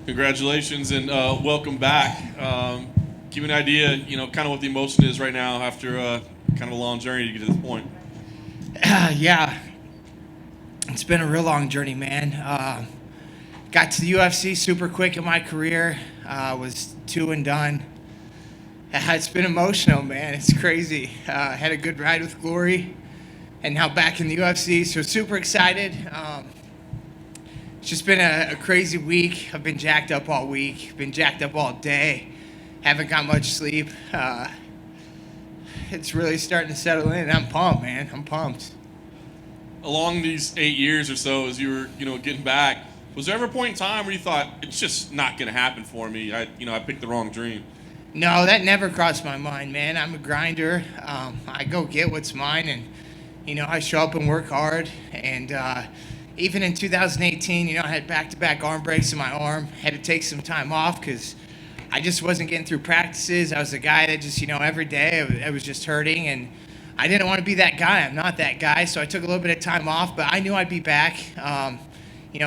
Congratulations and welcome back. Give me an idea, kind of what the emotion is right now after kind of a long journey to get to this point. Yeah, it's been a real long journey, man. Got to the UFC super quick in my career. Was 2 and done. It's been emotional, man. It's crazy. Had a good ride with Glory, and now back in the UFC. So super excited. It's just been a crazy week. I've been jacked up all week. Been jacked up all day. Haven't got much sleep. It's really starting to settle in. I'm pumped, man. I'm pumped. Along these 8 years or so, as you were, getting back, was there ever a point in time where you thought it's just not going to happen for me? I picked the wrong dream. No, that never crossed my mind, man. I'm a grinder. I go get what's mine, and I show up and work hard. And even in 2018, I had back-to-back arm breaks in my arm. Had to take some time off because I just wasn't getting through practices. I was a guy that just, every day I was just hurting, and I didn't want to be that guy. I'm not that guy, so I took a little bit of time off, but I knew I'd be back.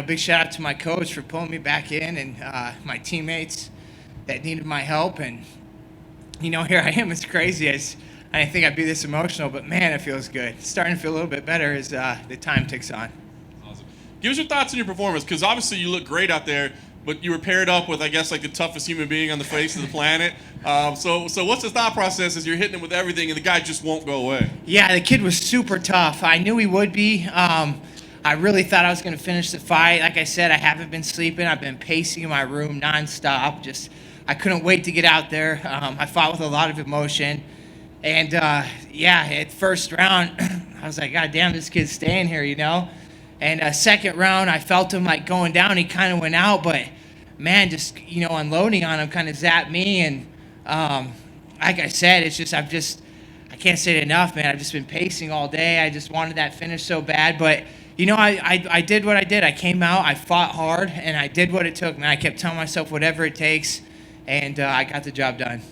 Big shout out to my coach for pulling me back in, and my teammates that needed my help. And, here I am. It's crazy. I didn't think I'd be this emotional, but, man, it feels good. It's starting to feel a little bit better as the time ticks on. Awesome. Give us your thoughts on your performance, because obviously you look great out there, but you were paired up with, I guess, like the toughest human being on the face of the planet. So what's the thought process as you're hitting him with everything and the guy just won't go away? Yeah, the kid was super tough. I knew he would be. I really thought I was going to finish the fight. Like I said, I haven't been sleeping. I've been pacing in my room nonstop. I couldn't wait to get out there. I fought with a lot of emotion. And, at first round, I was like, God damn, this kid's staying here, And second round, I felt him like going down. He kind of went out, but man, just unloading on him kind of zapped me. And like I said, it's just I can't say it enough, man. I've just been pacing all day. I just wanted that finish so bad, but I did what I did. I came out, I fought hard, and I did what it took, man. I kept telling myself whatever it takes, and I got the job done.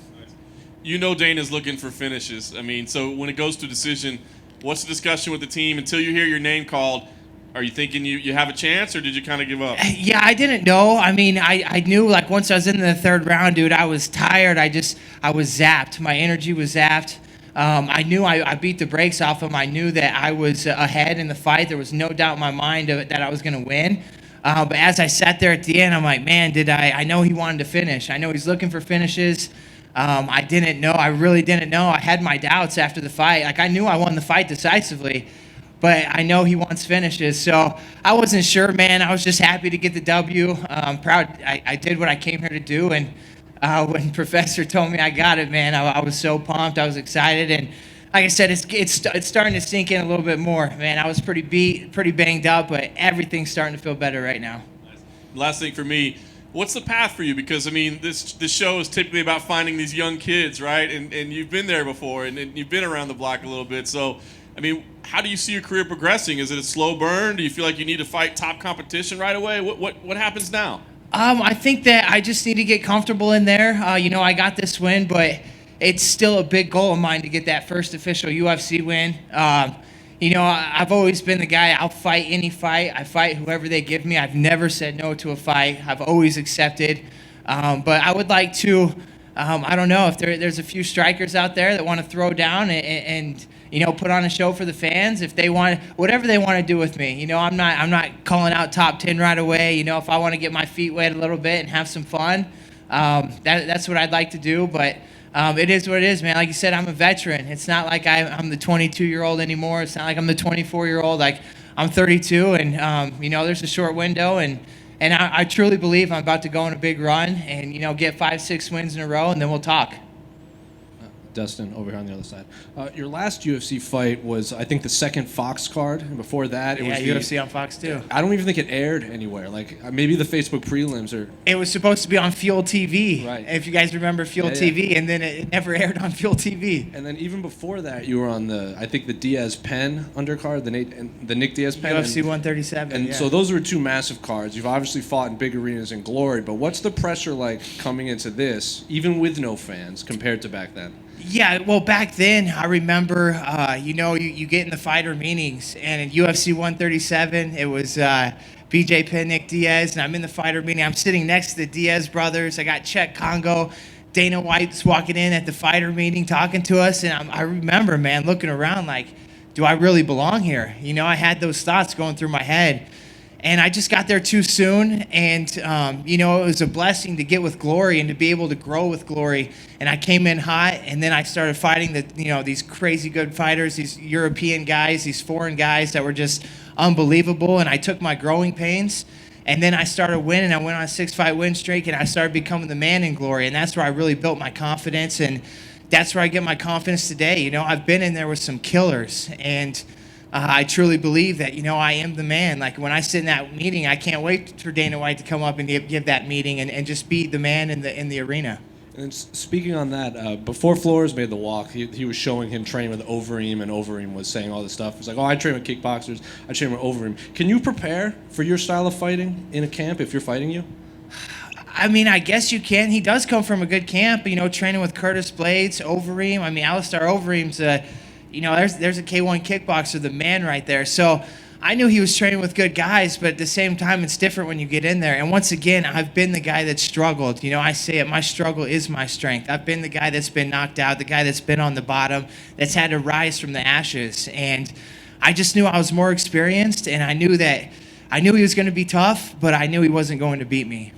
Dana's looking for finishes. So when it goes to a decision, what's the discussion with the team until you hear your name called? Are you thinking you have a chance, or did you kind of give up? Yeah, I didn't know. I knew, like, once I was in the third round, dude, I was tired. I was zapped. My energy was zapped. I knew I beat the brakes off him. I knew that I was ahead in the fight. There was no doubt in my mind that I was going to win. But as I sat there at the end, I'm like, man, I know he wanted to finish. I know he's looking for finishes. I didn't know. I really didn't know. I had my doubts after the fight. Like, I knew I won the fight decisively, but I know he wants finishes. So I wasn't sure, man. I was just happy to get the W. Proud. I did what I came here to do. And when Professor told me I got it, man, I was so pumped. I was excited. And like I said, it's starting to sink in a little bit more, man. I was pretty beat, pretty banged up, but everything's starting to feel better right now. Last thing for me, what's the path for you? Because, this show is typically about finding these young kids, right? And you've been there before, and you've been around the block a little bit. So, how do you see your career progressing? Is it a slow burn? Do you feel like you need to fight top competition right away? What happens now? I think that I just need to get comfortable in there. I got this win, but it's still a big goal of mine to get that first official UFC win. I've always been the guy, I'll fight any fight. I fight whoever they give me. I've never said no to a fight. I've always accepted. But I would like to, I don't know, if there's a few strikers out there that want to throw down and put on a show for the fans. If they want, whatever they want to do with me. I'm not calling out top 10 right away. If I want to get my feet wet a little bit and have some fun, that's what I'd like to do. But it is what it is, man. Like you said, I'm a veteran. It's not like I'm the 22-year-old anymore. It's not like I'm the 24-year-old. Like, I'm 32, and there's a short window, and I truly believe I'm about to go on a big run and get 5-6 wins in a row, and then we'll talk. Dustin, over here on the other side. Your last UFC fight was, I think, the second Fox card, and before that, it was UFC on Fox too. I don't even think it aired anywhere. Like, maybe the Facebook prelims or. It was supposed to be on Fuel TV, right? If you guys remember Fuel TV, and then it never aired on Fuel TV. And then even before that, you were on the Diaz Penn undercard, the Nick Diaz Penn, UFC 137. And so those were two massive cards. You've obviously fought in big arenas in Glory, but what's the pressure like coming into this, even with no fans, compared to back then? Yeah, well, back then, I remember, you get in the fighter meetings, and in UFC 137, it was BJ Penn, Nick Diaz, and I'm in the fighter meeting. I'm sitting next to the Diaz brothers. I got Chet Congo. Dana White's walking in at the fighter meeting talking to us, and I remember, man, looking around like, do I really belong here? You know, I had those thoughts going through my head. And I just got there too soon, and you know, it was a blessing to get with Glory and to be able to grow with Glory. And I came in hot, and then I started fighting these crazy good fighters, these European guys, these foreign guys that were just unbelievable. And I took my growing pains, and then I started winning. I went on a 6-fight win streak, and I started becoming the man in Glory. And that's where I really built my confidence, and that's where I get my confidence today. You know, I've been in there with some killers, and I truly believe that, you know, I am the man. Like, when I sit in that meeting, I can't wait for Dana White to come up and give that meeting and just be the man in the arena. And speaking on that, before Flores made the walk, he was showing him training with Overeem, and Overeem was saying all this stuff. He's like, oh, I train with kickboxers. I train with Overeem. Can you prepare for your style of fighting in a camp if you're fighting you? I mean, I guess you can. He does come from a good camp, you know, training with Curtis Blades, Overeem. I mean, Alistair Overeem's you know, there's a K1 kickboxer, the man right there. So I knew he was training with good guys, but at the same time, it's different when you get in there. And once again, I've been the guy that struggled. You know, I say it, my struggle is my strength. I've been the guy that's been knocked out, the guy that's been on the bottom, that's had to rise from the ashes. And I just knew I was more experienced, and I knew he was going to be tough, but I knew he wasn't going to beat me.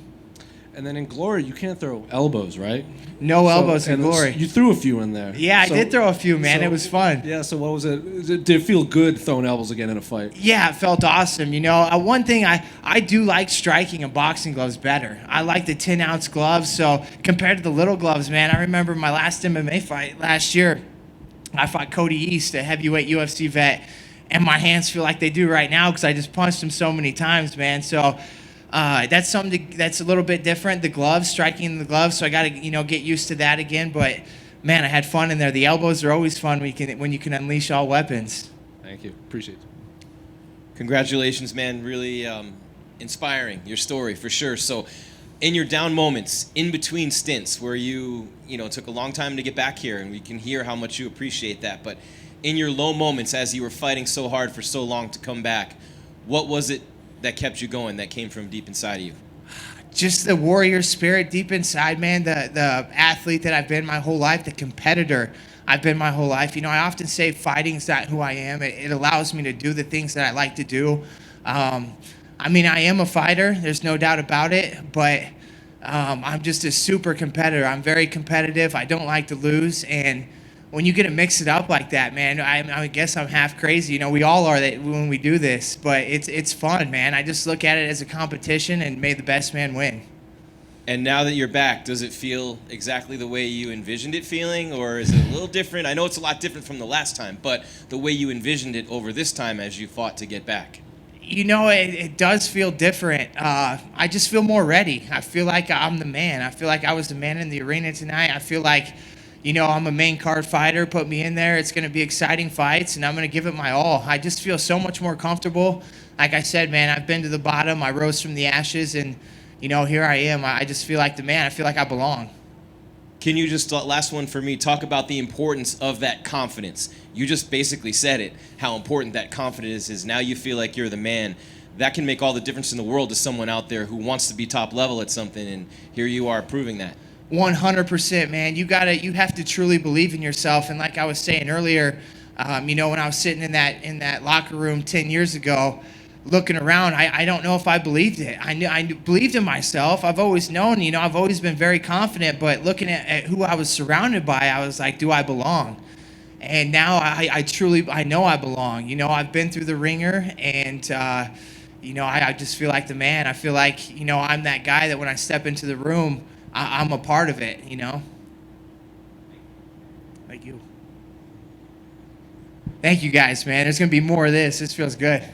And then in Glory, you can't throw elbows, right? No elbows in Glory. You threw a few in there. Yeah, I did throw a few, man. It was fun. Yeah, so what was it? Did it feel good throwing elbows again in a fight? Yeah, it felt awesome. You know, one thing, I do like striking and boxing gloves better. I like the 10-ounce gloves. So compared to the little gloves, man, I remember my last MMA fight last year. I fought Cody East, a heavyweight UFC vet, and my hands feel like they do right now because I just punched him so many times, man. So that's something that's a little bit different, the gloves, striking the gloves, so I got to, you know, get used to that again. But, man, I had fun in there. The elbows are always fun when you can unleash all weapons. Thank you. Appreciate it. Congratulations, man. Really inspiring, your story, for sure. So in your down moments, in between stints where you took a long time to get back here, and we can hear how much you appreciate that, but in your low moments as you were fighting so hard for so long to come back, what was it that kept you going, that came from deep inside of you? Just the warrior spirit deep inside, man. The athlete that I've been my whole life, the competitor I've been my whole life. You know, I often say fighting's not who I am. It allows me to do the things that I like to do. I mean, I am a fighter. There's no doubt about it. But I'm just a super competitor. I'm very competitive. I don't like to lose. And when you get to mix it up like that, man, I guess I'm half crazy. You know, we all are that when we do this, but it's fun, man. I just look at it as a competition, and may the best man win. And now that you're back, does it feel exactly the way you envisioned it feeling, or is it a little different? I know it's a lot different from the last time, but the way you envisioned it over this time as you fought to get back. You know, it does feel different. I just feel more ready. I feel like I'm the man. I feel like I was the man in the arena tonight. I feel like, you know, I'm a main card fighter. Put me in there. It's going to be exciting fights, and I'm going to give it my all. I just feel so much more comfortable. Like I said, man, I've been to the bottom. I rose from the ashes, and, you know, here I am. I just feel like the man. I feel like I belong. Can you just, last one for me, talk about the importance of that confidence? You just basically said it, how important that confidence is. Now you feel like you're the man. That can make all the difference in the world to someone out there who wants to be top level at something, and here you are proving that. 100%, man. You have to truly believe in yourself. And like I was saying earlier, you know, when I was sitting in that locker room 10 years ago, looking around, I don't know if I believed it. I believed in myself. I've always known, you know, I've always been very confident. But looking at who I was surrounded by, I was like, do I belong? And now I know I belong. You know, I've been through the ringer, and you know, I just feel like the man. I feel like, you know, I'm that guy that when I step into the room, I'm a part of it, you know? Thank you. Thank you, guys, man. There's going to be more of this. This feels good.